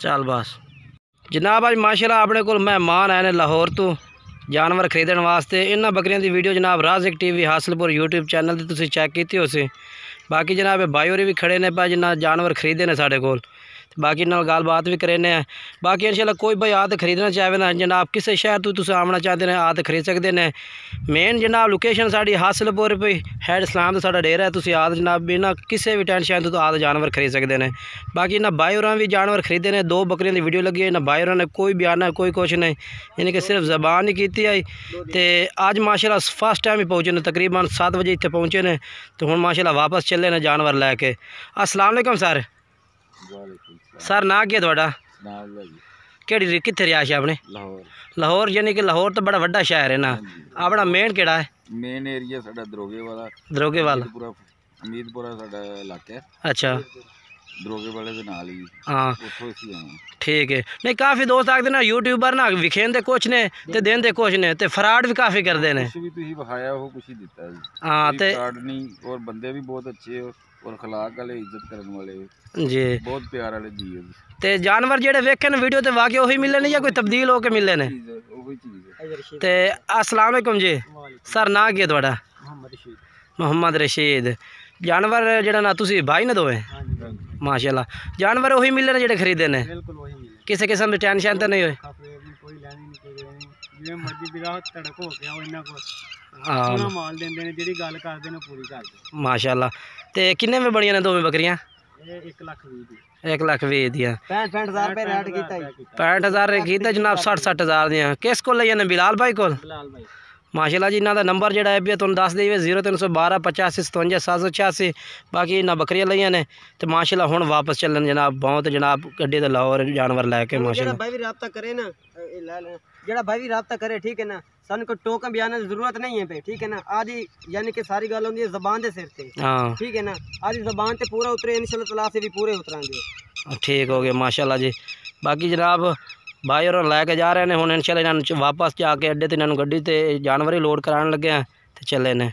चल बस जनाब अज माशाल्लाह अपने को मेहमान आए ने लाहौर तो जानवर खरीदने वास्ते। इन्होंने बकरियों की वीडियो जनाब राज़िक टीवी हासिलपुर यूट्यूब चैनल से तुसीं चेक की होसी। बाकी जनाब भाई होरी भी खड़े ने पा जिन्ना जानवर खरीदे ने साढ़े कोल, बाकी नाल गलबात भी करेने हैं। बाकी इंशाल्लाह कोई भाई आ तो खरीदना चाहे ना जनाब किसी शहर तो तुसीं आना चाहते हैं आ तो खरीद सकते हैं। मेन जनाब लोकेशन साड़ी हासिलपुर पे हैड इस्लाम तो साड़ा डेरा है, तुसीं आ जनाब बिना किसी भी टेंशन तो आ जानवर खरीद सकते हैं। बाकी इन्हें भाई होरां भी जानवर खरीदे ने, 2 बकरियों की वीडियो लगी है। इन्हें भाई होरां ने कोई बयान है कोई कुछ नहीं, यानी कि सिर्फ जबान ही की आई। तो अज माशाल्लाह फर्स्ट टाइम ही पहुँचे ने, तकरीबन 7 बजे इतने पहुँचे ने, तो हुण माशाल्लाह वापस चले ने जानवर लैके। अस्सलाम वालेकुम सर। सर ना क्या थोड़ा केड़ी कित्थे रिहाइश है अपने? लाहौर। लाहौर यानी कि लाहौर तो बड़ा वड्डा शहर है ना। अपना मेन केड़ा है? मेन एरिया साडा दरोगे वाला। दरोगे वाला अमीदपुरा साडा इलाका है। अच्छा दरोगे वाले दे नाल ही। हाँ उत्थों ही आए। ठीक है। नहीं काफ़ी दोस्त आखते ना यूट्यूबर ना विखेंदे कुछ ने ते देंदे कुछ ने ते फ्रॉड भी काफ़ी करते हैं। कुछ भी तुसीं विखाया हो कुछ ही दिता जी। हाँ ते फ्रॉड नहीं, और बंदे भी बहुत अच्छे हो और खलाक वाले इज्जत करने वाले जी, बहुत प्यार वाले जी है। ते जानवर जेडे वेखे ने वीडियो ते वाकई वही मिले ने या कोई तब्दील होके मिले ने? वही चीज़ है। ते अस्सलाम वालेकुम जी। सर ना क्या थोड़ा? मोहम्मद रशीद। जानवर जेड़ा ना तुसी भाई ने दोवें? माशाल्लाह जानवर वही मिले ने जेडे खरीदे ने? किसी किस्म की टेंशन तो नहीं हुई? माशाल्लाह। ते किन्ने में बनिया ने दोवें बकरियां? 1,20,000 दियां। 65,000 कीता जनाब। 60,000 दियां किस को लईयां ने? बिलाल भाई को। माशाल्लाह जी इन्हों का नंबर जोड़ा है भी तुम दस देवे 0312 85 57 786। बाकी इन्हें बकरियां लईयां ने तो माशाल्लाह हुण वापस चलन जनाब बहुत जनाब गड्डी तो लाहौर जानवर लैके माशाल्लाह। भाई भी रब्ता करे ना जेड़ा भाई भी रब्ता करे ठीक है ना, सन को टोकन बयाने की जरूरत नहीं है पे ठीक है ना। आदि यानी कि सारी गल होंदी है जबान दे सिर ते। हाँ ठीक है ना, आदि जबान ते पूरा उतरे इंशाल्लाह तआला से भी पूरे उतरांगे। ठीक हो गया माशाल्लाह जी। बाकी जनाब भाई और लैके जा रहे हैं हुण इंशाल्लाह इन्होंने वापस जाके अड्डे ते इन्होंने गड्डी ते जानवर ही लोड कराने लगे हैं तो चले ने।